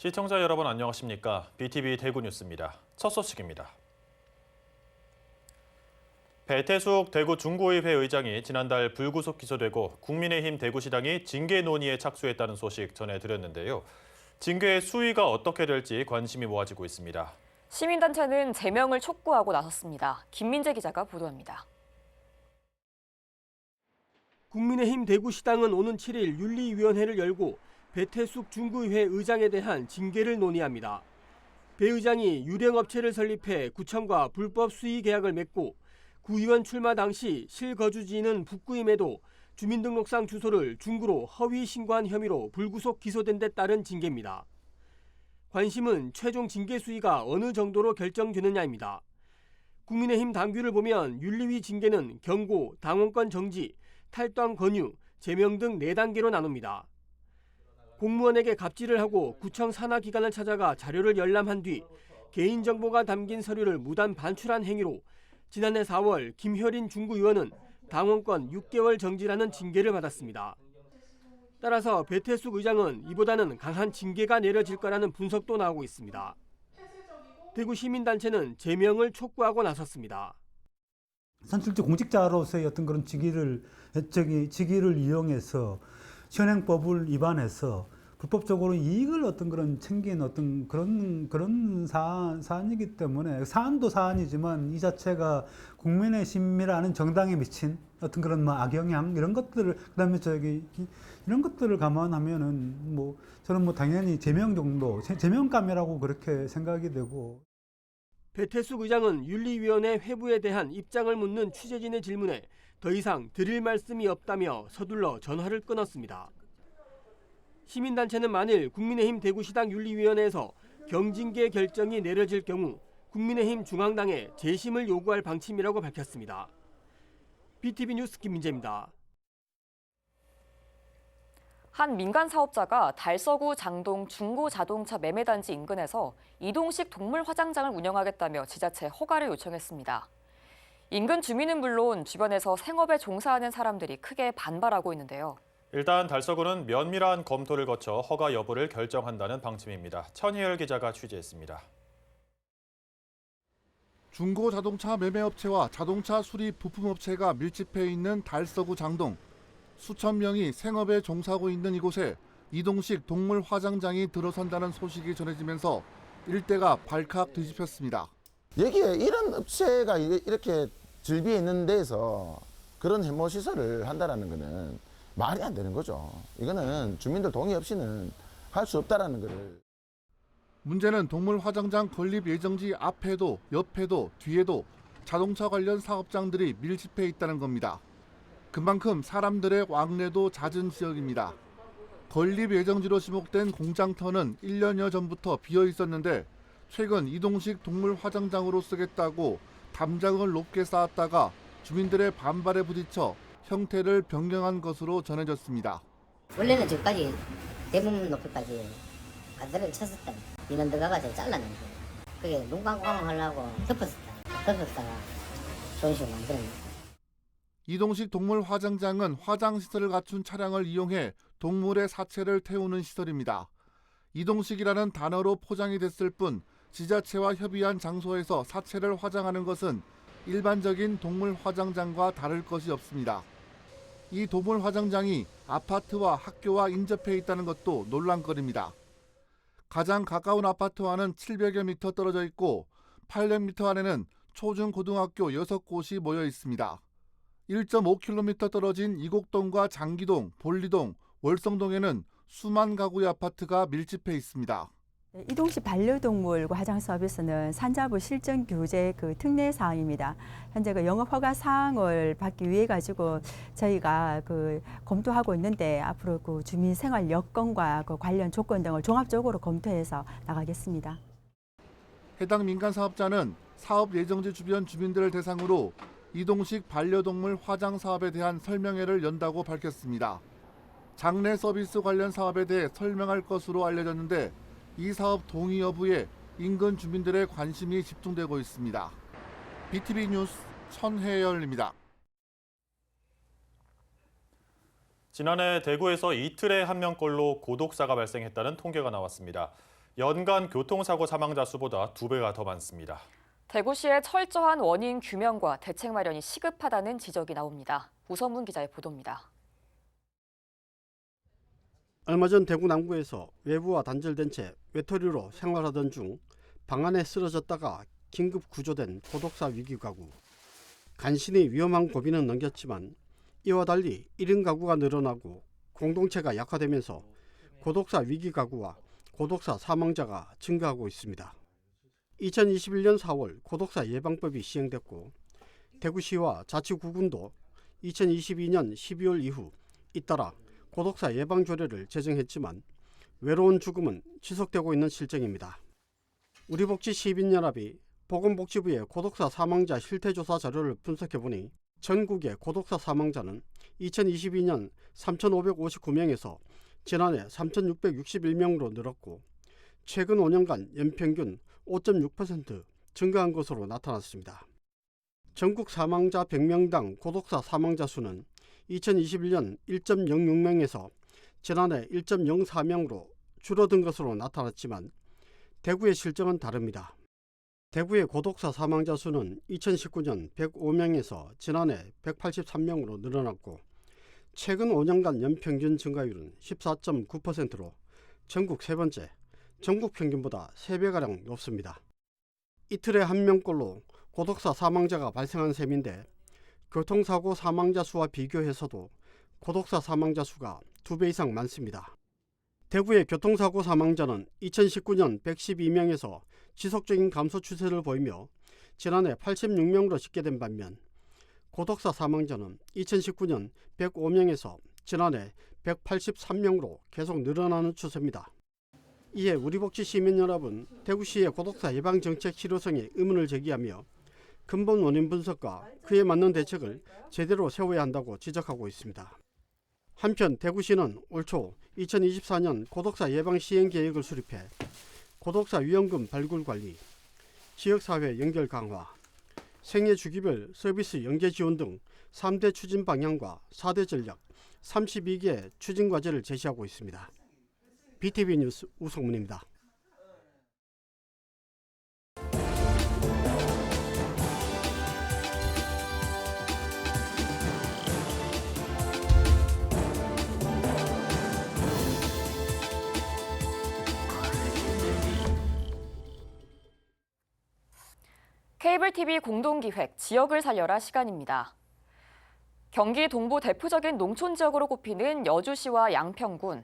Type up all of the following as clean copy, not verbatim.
시청자 여러분 안녕하십니까? BTV 대구 뉴스입니다. 첫 소식입니다. 배태숙 대구 중구의회 의장이 지난달 불구속 기소되고 국민의힘 대구시당이 징계 논의에 착수했다는 소식 전해드렸는데요. 징계의 수위가 어떻게 될지 관심이 모아지고 있습니다. 시민단체는 제명을 촉구하고 나섰습니다. 김민재 기자가 보도합니다. 국민의힘 대구시당은 오는 7일 윤리위원회를 열고 배태숙 중구의회 의장에 대한 징계를 논의합니다. 배 의장이 유령업체를 설립해 구청과 불법 수의 계약을 맺고 구의원 출마 당시 실거주지는 북구임에도 주민등록상 주소를 중구로 허위 신고한 혐의로 불구속 기소된 데 따른 징계입니다. 관심은 최종 징계 수위가 어느 정도로 결정되느냐입니다. 국민의힘 당규를 보면 윤리위 징계는 경고, 당원권 정지, 탈당 권유, 제명 등 4단계로 나눕니다. 공무원에게 갑질을 하고 구청 산하기관을 찾아가 자료를 열람한 뒤 개인정보가 담긴 서류를 무단 반출한 행위로 지난해 4월 김효린 중구의원은 당원권 6개월 정지라는 징계를 받았습니다. 따라서 배태숙 의장은 이보다는 강한 징계가 내려질 거라는 분석도 나오고 있습니다. 대구 시민단체는 제명을 촉구하고 나섰습니다. 선출직 공직자로서의 어떤 그런 직위를 이용해서 현행법을 위반해서 불법적으로 이익을 어떤 그런 챙긴 어떤 그런 사안이기 때문에 사안도 사안이지만 이 자체가 국민의 심이라는 정당에 미친 어떤 그런 뭐 악영향 이런 것들을 그다음에 이런 것들을 감안하면은 저는 당연히 제명 정도 제명감이라고 그렇게 생각이 되고. 배태숙 의장은 윤리위원회 회부에 대한 입장을 묻는 취재진의 질문에 더 이상 드릴 말씀이 없다며 서둘러 전화를 끊었습니다. 시민단체는 만일 국민의힘 대구시당 윤리위원회에서 경징계 결정이 내려질 경우 국민의힘 중앙당에 재심을 요구할 방침이라고 밝혔습니다. BTV 뉴스 김민재입니다. 한 민간 사업자가 달서구 장동 중고자동차 매매단지 인근에서 이동식 동물 화장장을 운영하겠다며 지자체 허가를 요청했습니다. 인근 주민은 물론 주변에서 생업에 종사하는 사람들이 크게 반발하고 있는데요. 일단 달서구는 면밀한 검토를 거쳐 허가 여부를 결정한다는 방침입니다. 천희열 기자가 취재했습니다. 중고자동차 매매업체와 자동차 수리 부품업체가 밀집해 있는 달서구 장동. 수천 명이 생업에 종사하고 있는 이곳에 이동식 동물 화장장이 들어선다는 소식이 전해지면서 일대가 발칵 뒤집혔습니다. 여기에 이런 업체가 이렇게 즐비해 있는 데에서 그런 해모 시설을 한다는 것은 말이 안 되는 거죠. 이거는 주민들 동의 없이는 할 수 없다는 거를. 문제는 동물 화장장 건립 예정지 앞에도 옆에도 뒤에도 자동차 관련 사업장들이 밀집해 있다는 겁니다. 그만큼 사람들의 왕래도 잦은 지역입니다. 건립 예정지로 지목된 공장터는 1년여 전부터 비어 있었는데 최근 이동식 동물 화장장으로 쓰겠다고 담장을 높게 쌓았다가 주민들의 반발에 부딪혀 형태를 변경한 것으로 전해졌습니다. 원래는 저기까지 대부분 높이까지 가드를 쳤었다. 인원 들어가가지고 잘랐는데 그게 눈광광 하려고 덮었다가 좋은 식으로 만들었는데. 이동식 동물 화장장은 화장시설을 갖춘 차량을 이용해 동물의 사체를 태우는 시설입니다. 이동식이라는 단어로 포장이 됐을 뿐 지자체와 협의한 장소에서 사체를 화장하는 것은 일반적인 동물 화장장과 다를 것이 없습니다. 이 동물 화장장이 아파트와 학교와 인접해 있다는 것도 논란거리입니다. 가장 가까운 아파트와는 700여 미터 떨어져 있고 800미터 안에는 초중고등학교 6곳이 모여 있습니다. 1.5km 떨어진 이곡동과 장기동, 볼리동, 월성동에는 수만 가구의 아파트가 밀집해 있습니다. 이동식 반려동물 화장 서비스는 산자부 실정 규제 특례 사항입니다. 현재 영업 허가 사항을 받기 위해 가지고 저희가 검토하고 있는데 앞으로 주민 생활 여건과 관련 조건 등을 종합적으로 검토해서 나가겠습니다. 해당 민간 사업자는 사업 예정지 주변 주민들을 대상으로 이동식 반려동물 화장 사업에 대한 설명회를 연다고 밝혔습니다. 장례 서비스 관련 사업에 대해 설명할 것으로 알려졌는데 이 사업 동의 여부에 인근 주민들의 관심이 집중되고 있습니다. BTV 뉴스 천혜열입니다. 지난해 대구에서 이틀에 한 명꼴로 고독사가 발생했다는 통계가 나왔습니다. 연간 교통사고 사망자 수보다 2배가 더 많습니다. 대구시의 철저한 원인 규명과 대책 마련이 시급하다는 지적이 나옵니다. 우선문 기자의 보도입니다. 얼마 전 대구 남구에서 외부와 단절된 채 외톨이로 생활하던 중 방 안에 쓰러졌다가 긴급 구조된 고독사 위기 가구. 간신히 위험한 고비는 넘겼지만 이와 달리 1인 가구가 늘어나고 공동체가 약화되면서 고독사 위기 가구와 고독사 사망자가 증가하고 있습니다. 2021년 4월 고독사 예방법이 시행됐고 대구시와 자치구군도 2022년 12월 이후 잇따라 고독사 예방 조례를 제정했지만 외로운 죽음은 지속되고 있는 실정입니다. 우리복지 시민연합이 보건복지부의 고독사 사망자 실태조사 자료를 분석해보니 전국의 고독사 사망자는 2022년 3,559명에서 지난해 3,661명으로 늘었고 최근 5년간 연평균 5.6% 증가한 것으로 나타났습니다. 전국 사망자 100명당 고독사 사망자 수는 2021년 1.06명에서 지난해 1.04명으로 줄어든 것으로 나타났지만 대구의 실정은 다릅니다. 대구의 고독사 사망자 수는 2019년 105명에서 지난해 183명으로 늘어났고 최근 5년간 연평균 증가율은 14.9%로 전국 세 번째, 전국 평균보다 3배가량 높습니다. 이틀에 한 명꼴로 고독사 사망자가 발생한 셈인데 교통사고 사망자 수와 비교해서도 고독사 사망자 수가 2배 이상 많습니다. 대구의 교통사고 사망자는 2019년 112명에서 지속적인 감소 추세를 보이며 지난해 86명으로 집계된 반면 고독사 사망자는 2019년 105명에서 지난해 183명으로 계속 늘어나는 추세입니다. 이에 우리복지 시민연합은 대구시의 고독사 예방 정책 실효성에 의문을 제기하며 근본 원인 분석과 그에 맞는 대책을 제대로 세워야 한다고 지적하고 있습니다. 한편 대구시는 올 초 2024년 고독사 예방 시행 계획을 수립해 고독사 위험금 발굴 관리, 지역사회 연결 강화, 생애 주기별 서비스 연계 지원 등 3대 추진 방향과 4대 전략, 32개 추진 과제를 제시하고 있습니다. BTV 뉴스 우성문입니다. 케이블 TV 공동기획 지역을 살려라 시간입니다. 경기 동부 대표적인 농촌 지역으로 꼽히는 여주시와 양평군.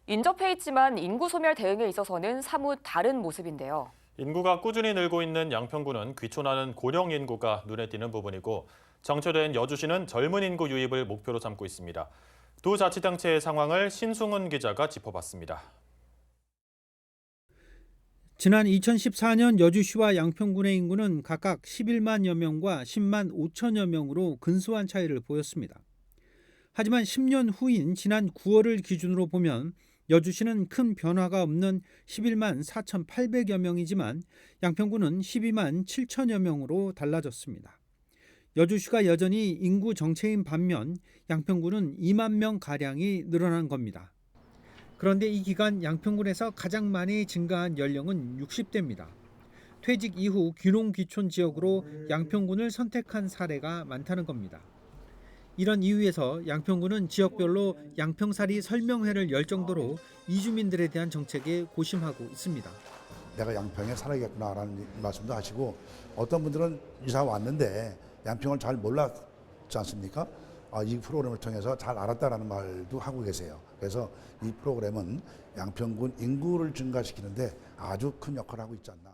인접해 있지만 인구 소멸 대응에 있어서는 사뭇 다른 모습인데요. 인구가 꾸준히 늘고 있는 양평군은 귀촌하는 고령 인구가 눈에 띄는 부분이고 정체된 여주시는 젊은 인구 유입을 목표로 삼고 있습니다. 두 자치단체의 상황을 신승훈 기자가 짚어봤습니다. 지난 2014년 여주시와 양평군의 인구는 각각 11만여 명과 10만 5천여 명으로 근소한 차이를 보였습니다. 하지만 10년 후인 지난 9월을 기준으로 보면 여주시는 큰 변화가 없는 11만 4,800여 명이지만 양평군은 12만 7천여 명으로 달라졌습니다. 여주시가 여전히 인구 정체인 반면 양평군은 2만 명가량이 늘어난 겁니다. 그런데 이 기간 양평군에서 가장 많이 증가한 연령은 60대입니다. 퇴직 이후 귀농귀촌 지역으로 양평군을 선택한 사례가 많다는 겁니다. 이런 이유에서 양평군은 지역별로 양평살이 설명회를 열 정도로 이주민들에 대한 정책에 고심하고 있습니다. 내가 양평에 살아야겠구나라는 말씀도 하시고 어떤 분들은 이사 왔는데 양평을 잘 몰랐지 않습니까? 이 프로그램을 통해서 잘 알았다라는 말도 하고 계세요. 그래서 이 프로그램은 양평군 인구를 증가시키는데 아주 큰 역할을 하고 있지 않나.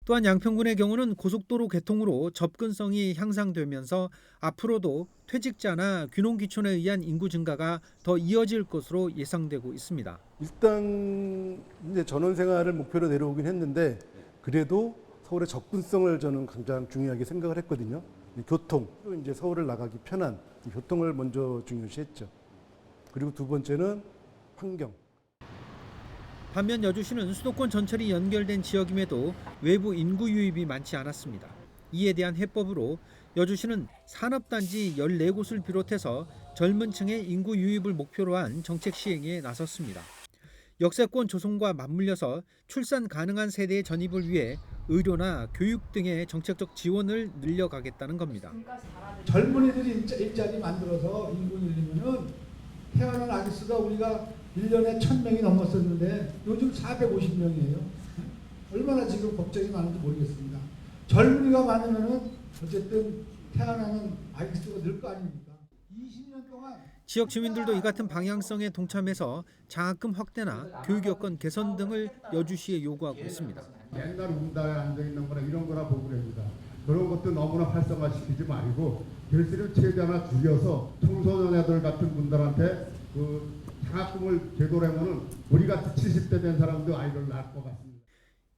또한 양평군의 경우는 고속도로 개통으로 접근성이 향상되면서 앞으로도 퇴직자나 귀농귀촌에 의한 인구 증가가 더 이어질 것으로 예상되고 있습니다. 일단 이제 전원 생활을 목표로 내려오긴 했는데 그래도 서울의 접근성을 저는 가장 중요하게 생각을 했거든요. 교통, 이제 서울을 나가기 편한 교통을 먼저 중요시했죠. 그리고 두 번째는 환경. 반면 여주시는 수도권 전철이 연결된 지역임에도 외부 인구 유입이 많지 않았습니다. 이에 대한 해법으로 여주시는 산업단지 14곳을 비롯해서 젊은 층의 인구 유입을 목표로 한 정책 시행에 나섰습니다. 역세권 조성과 맞물려서 출산 가능한 세대의 전입을 위해 의료나 교육 등의 정책적 지원을 늘려가겠다는 겁니다. 젊은이들이 일자리 만들어서 인구 늘리면은 태어난 아기 수가 우리가 1년에 1000명이 넘었었는데 요즘 450명이에요. 얼마나 지금 걱정이 많은지 모르겠습니다. 젊은이가 많으면은 어쨌든 태어나는 아기 수가 늘 거 아닙니까? 20년 동안 지역 주민들도 이 같은 방향성에 동참해서 장학금 확대나 교육 여건 개선 등을 여주시에 요구하고 있습니다. 맨날 운다에 앉아있는 거나 이런 거나 보고 그럽니다. 그런 것도 너무나 활성화시키지 말고 결실을 최대한 줄여서 청소년애들 같은 분들한테 그 장학금을 제도로 하면은 우리 같은 70대 된 사람도 아이를 낳을 것 같습니다.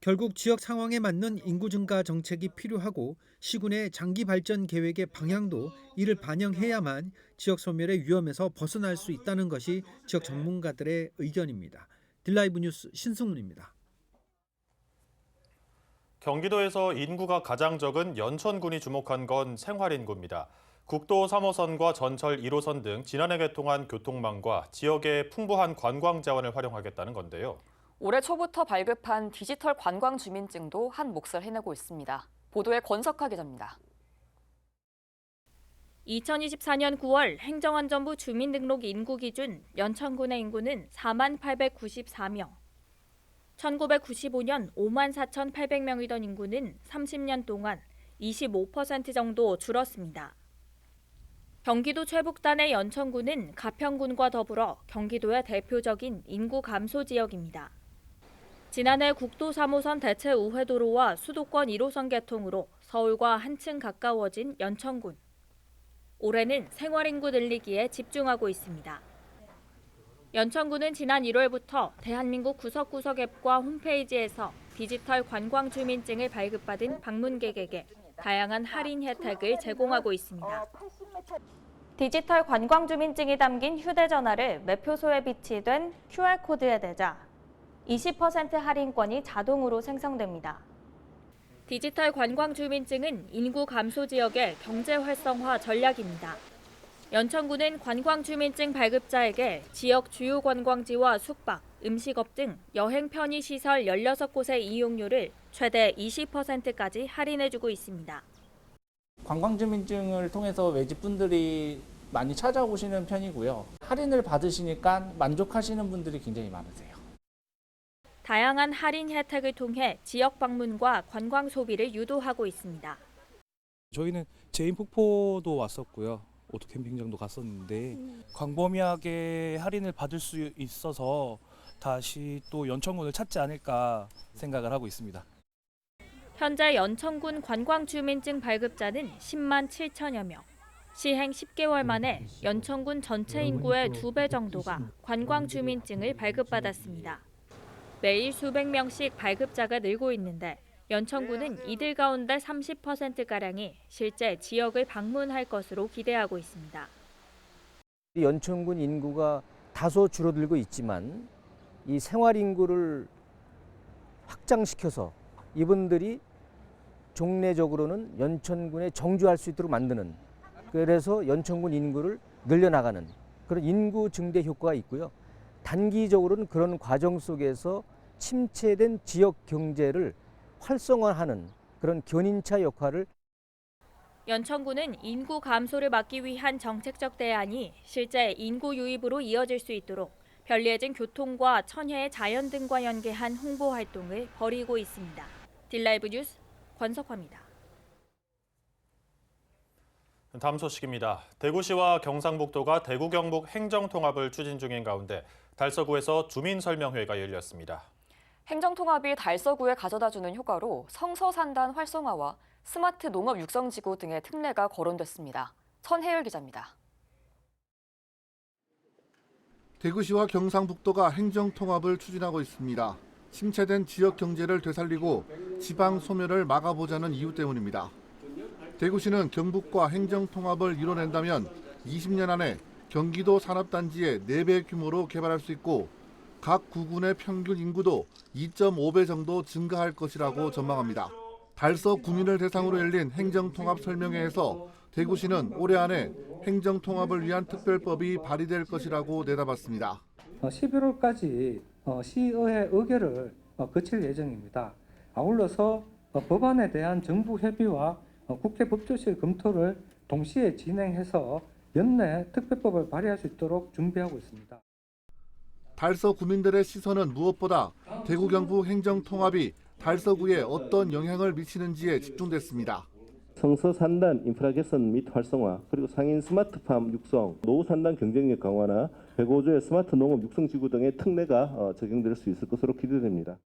결국 지역 상황에 맞는 인구 증가 정책이 필요하고 시군의 장기 발전 계획의 방향도 이를 반영해야만 지역 소멸의 위험에서 벗어날 수 있다는 것이 지역 전문가들의 의견입니다. 딜라이브 뉴스 신승훈입니다. 경기도에서 인구가 가장 적은 연천군이 주목한 건 생활인구입니다. 국도 3호선과 전철 1호선 등 지난해 개통한 교통망과 지역의 풍부한 관광 자원을 활용하겠다는 건데요. 올해 초부터 발급한 디지털 관광 주민증도 한 몫을 해내고 있습니다. 보도에 권석하 기자입니다. 2024년 9월 행정안전부 주민등록 인구 기준 연천군의 인구는 4894명. 1995년 54,800명이던 인구는 30년 동안 25% 정도 줄었습니다. 경기도 최북단의 연천군은 가평군과 더불어 경기도의 대표적인 인구 감소 지역입니다. 지난해 국도 3호선 대체 우회도로와 수도권 1호선 개통으로 서울과 한층 가까워진 연천군. 올해는 생활인구 늘리기에 집중하고 있습니다. 연천군은 지난 1월부터 대한민국 구석구석 앱과 홈페이지에서 디지털 관광 주민증을 발급받은 방문객에게 다양한 할인 혜택을 제공하고 있습니다. 디지털 관광 주민증이 담긴 휴대전화를 매표소에 비치된 QR코드에 대자 20% 할인권이 자동으로 생성됩니다. 디지털 관광 주민증은 인구 감소 지역의 경제 활성화 전략입니다. 연천군은 관광 주민증 발급자에게 지역 주요 관광지와 숙박, 음식업 등 여행 편의 시설 16곳의 이용료를 최대 20%까지 할인해주고 있습니다. 관광주민증을 통해서 외집분들이 많이 찾아오시는 편이고요. 할인을 받으시니까 만족하시는 분들이 굉장히 많으세요. 다양한 할인 혜택을 통해 지역 방문과 관광 소비를 유도하고 있습니다. 저희는 제인폭포도 왔었고요. 오토 캠핑장도 갔었는데 광범위하게 할인을 받을 수 있어서 다시 또 연천군을 찾지 않을까 생각을 하고 있습니다. 현재 연천군 관광주민증 발급자는 10만 7천여 명. 시행 10개월 만에 연천군 전체 인구의 2배 정도가 관광주민증을 발급받았습니다. 매일 수백 명씩 발급자가 늘고 있는데 연천군은 이들 가운데 30%가량이 실제 지역을 방문할 것으로 기대하고 있습니다. 연천군 인구가 다소 줄어들고 있지만 이 생활 인구를 확장시켜서 이분들이 종래적으로는 연천군에 정주할 수 있도록 만드는, 그래서 연천군 인구를 늘려나가는 그런 인구 증대 효과가 있고요. 단기적으로는 그런 과정 속에서 침체된 지역 경제를 활성화하는 그런 견인차 역할을. 연천군은 인구 감소를 막기 위한 정책적 대안이 실제 인구 유입으로 이어질 수 있도록 편리해진 교통과 천혜의 자연 등과 연계한 홍보 활동을 벌이고 있습니다. 딜라이브 뉴스 권석화입니다. 다음 소식입니다. 대구시와 경상북도가 대구 경북 행정통합을 추진 중인 가운데 달서구에서 주민설명회가 열렸습니다. 행정통합이 달서구에 가져다주는 효과로 성서산단 활성화와 스마트 농업 육성지구 등의 특례가 거론됐습니다. 천혜율 기자입니다. 대구시와 경상북도가 행정통합을 추진하고 있습니다. 침체된 지역 경제를 되살리고 지방 소멸을 막아보자는 이유 때문입니다. 대구시는 경북과 행정통합을 이뤄낸다면 20년 안에 경기도 산업단지의 4배 규모로 개발할 수 있고 각 구군의 평균 인구도 2.5배 정도 증가할 것이라고 전망합니다. 달서 구민을 대상으로 열린 행정통합 설명회에서 대구시는 올해 안에 행정통합을 위한 특별법이 발의될 것이라고 내다봤습니다. 11월까지 시의회 의결을 거칠 예정입니다. 아울러서 법안에 대한 정부 협의와 국회 법조실 검토를 동시에 진행해서 연내 특별법을 발의할 수 있도록 준비하고 있습니다. 달서 구민들의 시선은 무엇보다 대구 경북 행정통합이 달서구에 어떤 영향을 미치는지에 집중됐습니다. 성서 산단 인프라 개선 및 활성화, 그리고 상인 스마트팜 육성, 노후 산단 경쟁력 강화나 105조의 스마트 농업 육성지구 등의 특례가 적용될 수 있을 것으로 기대됩니다.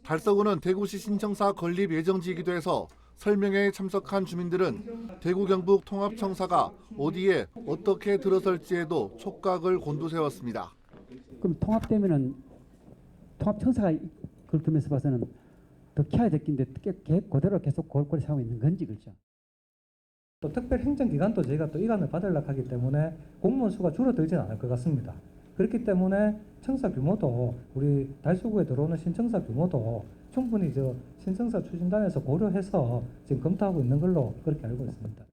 달서구는 대구시 신청사 건립 예정지이기도 해서 설명회에 참석한 주민들은 대구 경북 통합청사가 어디에 어떻게 들어설지에도 촉각을 곤두세웠습니다. 그럼 통합되면은 통합청사가 그걸 들면서 봐서는 더 키워야 될 긴데 그대로 계속 골고루 사고 있는 건지 그렇죠. 또 특별 행정기관도 저희가 또 이관을 받으려고 하기 때문에 공무원 수가 줄어들지는 않을 것 같습니다. 그렇기 때문에 청사 규모도 우리 달서구에 들어오는 신청사 규모도 충분히 신청사 추진단에서 고려해서 지금 검토하고 있는 걸로 그렇게 알고 있습니다.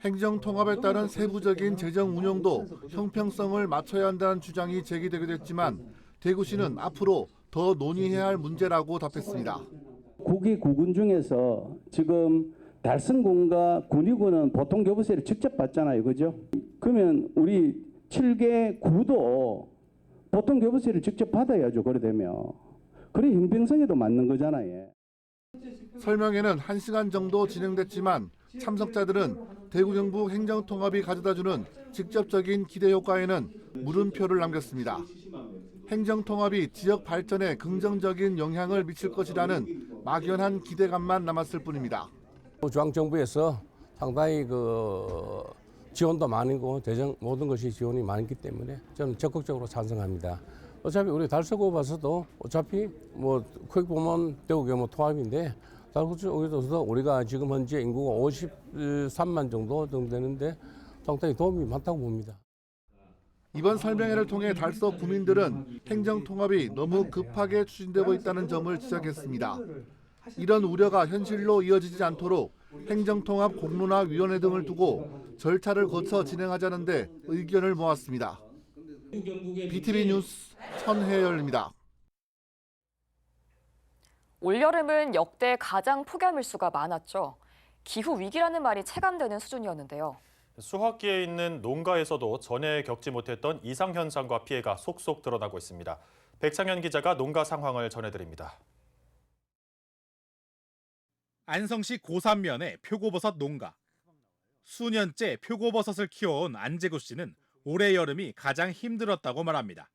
행정통합에 따른 세부적인 재정 운영도 형평성을 맞춰야 한다는 주장이 제기되기도 했지만 대구시는 앞으로 더 논의해야 할 문제라고 답했습니다. 9개 구군 중에서 지금 달성군과 군위군은 보통 교부세를 직접 받잖아요. 그죠? 그러면 우리 7개 구도 보통 교부세를 직접 받아야죠. 그래 되면. 그래 형평성에도 맞는 거잖아요. 설명회는 1시간 정도 진행됐지만 참석자들은 대구 경북 행정통합이 가져다주는 직접적인 기대 효과에는 물음표를 남겼습니다. 행정통합이 지역 발전에 긍정적인 영향을 미칠 것이라는 막연한 기대감만 남았을 뿐입니다. 중앙정부에서 상당히 지원도 많고 모든 것이 지원이 많기 때문에 저는 적극적으로 찬성합니다. 어차피 우리 달서구 봐서도 어차피 크게 보면 대구 경북 통합인데 달서구에서 우리가 지금 현재 인구가 53만 정도 되는데 상당히 도움이 많다고 봅니다. 이번 설명회를 통해 달서 구민들은 행정통합이 너무 급하게 추진되고 있다는 점을 지적했습니다. 이런 우려가 현실로 이어지지 않도록 행정통합 공론화위원회 등을 두고 절차를 거쳐 진행하자는데 의견을 모았습니다. BTV 뉴스 천혜열입니다. 올여름은 역대 가장 폭염일수가 많았죠. 기후 위기라는 말이 체감되는 수준이었는데요. 수확기에 있는 농가에서도 전에 겪지 못했던 이상현상과 피해가 속속 드러나고 있습니다. 백창현 기자가 농가 상황을 전해드립니다. 안성시 고산면의 표고버섯 농가. 수년째 표고버섯을 키워온 안재구 씨는 올해 여름이 가장 힘들었다고 말합니다.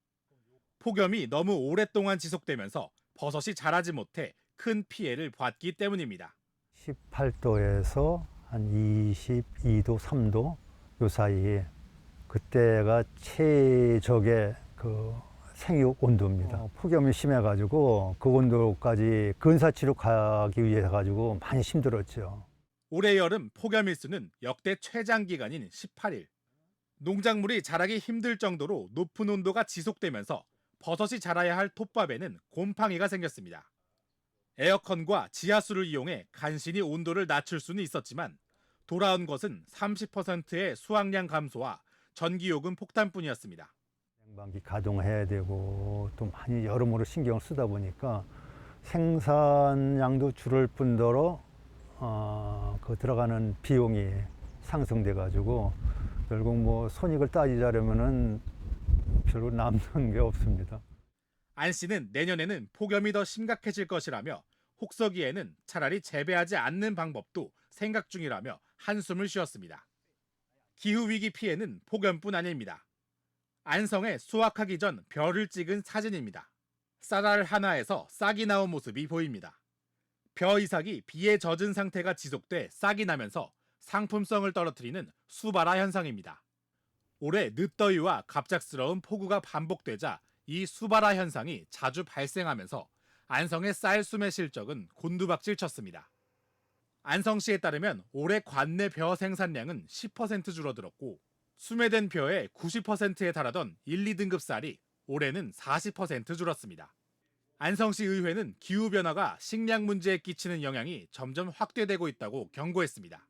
폭염이 너무 오랫동안 지속되면서 버섯이 자라지 못해 큰 피해를 봤기 때문입니다. 18도에서 한 22도, 3도 요 사이에 그때가 최적의 생육 온도입니다. 폭염이 심해가지고 그 온도까지 근사치로 가기 위해 가지고 많이 힘들었죠. 올해 여름 폭염일수는 역대 최장 기간인 18일. 농작물이 자라기 힘들 정도로 높은 온도가 지속되면서 버섯이 자라야 할 톱밥에는 곰팡이가 생겼습니다. 에어컨과 지하수를 이용해 간신히 온도를 낮출 수는 있었지만 돌아온 것은 30%의 수확량 감소와 전기요금 폭탄뿐이었습니다. 냉방기 가동해야 되고 또 많이 여러모로 신경을 쓰다 보니까 생산량도 줄을 뿐더러 들어가는 비용이 상승돼 가지고 결국 손익을 따지자려면은 별로 남는 게 없습니다. 안 씨는 내년에는 폭염이 더 심각해질 것이라며 혹서기에는 차라리 재배하지 않는 방법도 생각 중이라며 한숨을 쉬었습니다. 기후위기 피해는 폭염뿐 아닙니다. 안성에 수확하기 전 벼를 찍은 사진입니다. 쌀알 하나에서 싹이 나온 모습이 보입니다. 벼 이삭이 비에 젖은 상태가 지속돼 싹이 나면서 상품성을 떨어뜨리는 수발화 현상입니다. 올해 늦더위와 갑작스러운 폭우가 반복되자 이 수발화 현상이 자주 발생하면서 안성의 쌀 수매 실적은 곤두박질 쳤습니다. 안성시에 따르면 올해 관내 벼 생산량은 10% 줄어들었고 수매된 벼의 90%에 달하던 1, 2등급 쌀이 올해는 40% 줄었습니다. 안성시 의회는 기후변화가 식량 문제에 끼치는 영향이 점점 확대되고 있다고 경고했습니다.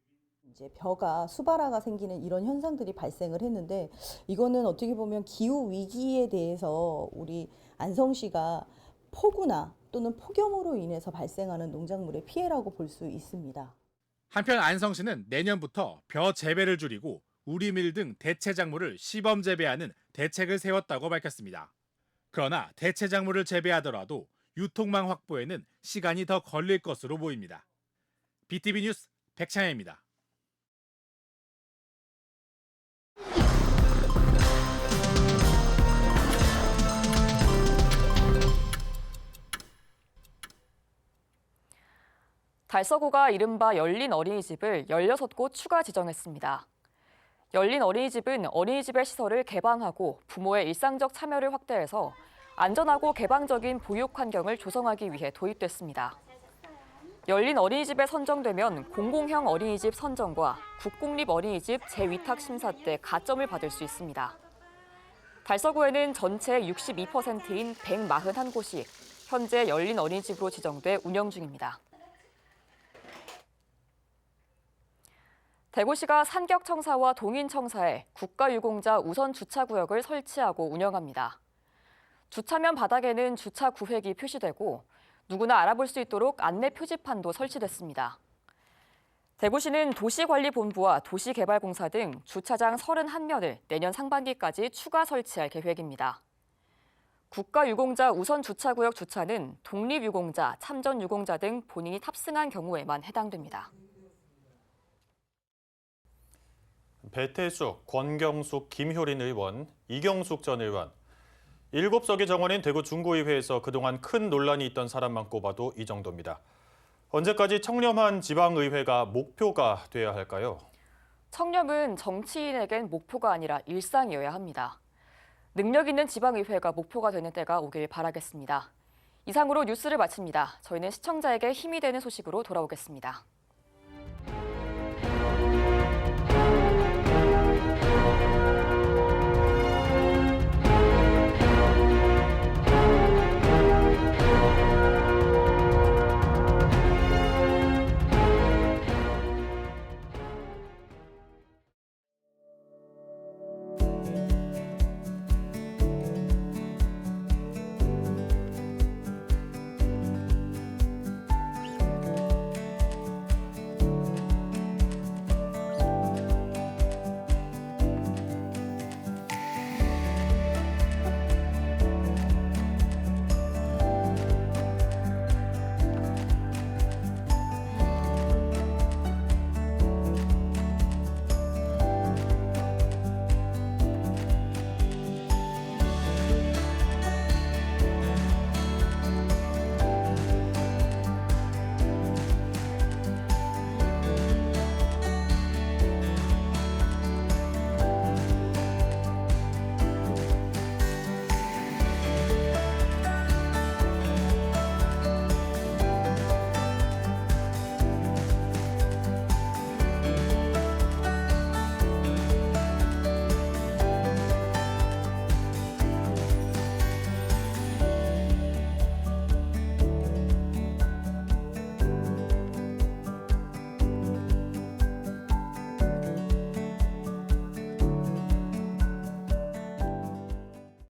이제 벼가 수발화가 생기는 이런 현상들이 발생을 했는데 이거는 어떻게 보면 기후 위기에 대해서 우리 안성시가 폭우나 또는 폭염으로 인해서 발생하는 농작물의 피해라고 볼 수 있습니다. 한편 안성시는 내년부터 벼 재배를 줄이고 우리밀 등 대체 작물을 시범 재배하는 대책을 세웠다고 밝혔습니다. 그러나 대체 작물을 재배하더라도 유통망 확보에는 시간이 더 걸릴 것으로 보입니다. BTV 뉴스 백창혜입니다. 달서구가 이른바 열린 어린이집을 16곳 추가 지정했습니다. 열린 어린이집은 어린이집의 시설을 개방하고 부모의 일상적 참여를 확대해서 안전하고 개방적인 보육 환경을 조성하기 위해 도입됐습니다. 열린 어린이집에 선정되면 공공형 어린이집 선정과 국공립 어린이집 재위탁 심사 때 가점을 받을 수 있습니다. 달서구에는 전체 62%인 141곳이 현재 열린 어린이집으로 지정돼 운영 중입니다. 대구시가 산격청사와 동인청사에 국가유공자 우선 주차구역을 설치하고 운영합니다. 주차면 바닥에는 주차 구획이 표시되고 누구나 알아볼 수 있도록 안내 표지판도 설치됐습니다. 대구시는 도시관리본부와 도시개발공사 등 주차장 31면을 내년 상반기까지 추가 설치할 계획입니다. 국가유공자 우선 주차구역 주차는 독립유공자, 참전유공자 등 본인이 탑승한 경우에만 해당됩니다. 배태숙, 권경숙, 김효린 의원, 이경숙 전 의원. 7석의 정원인 대구 중구의회에서 그동안 큰 논란이 있던 사람만 꼽아도 이 정도입니다. 언제까지 청렴한 지방의회가 목표가 돼야 할까요? 청렴은 정치인에겐 목표가 아니라 일상이어야 합니다. 능력 있는 지방의회가 목표가 되는 때가 오길 바라겠습니다. 이상으로 뉴스를 마칩니다. 저희는 시청자에게 힘이 되는 소식으로 돌아오겠습니다.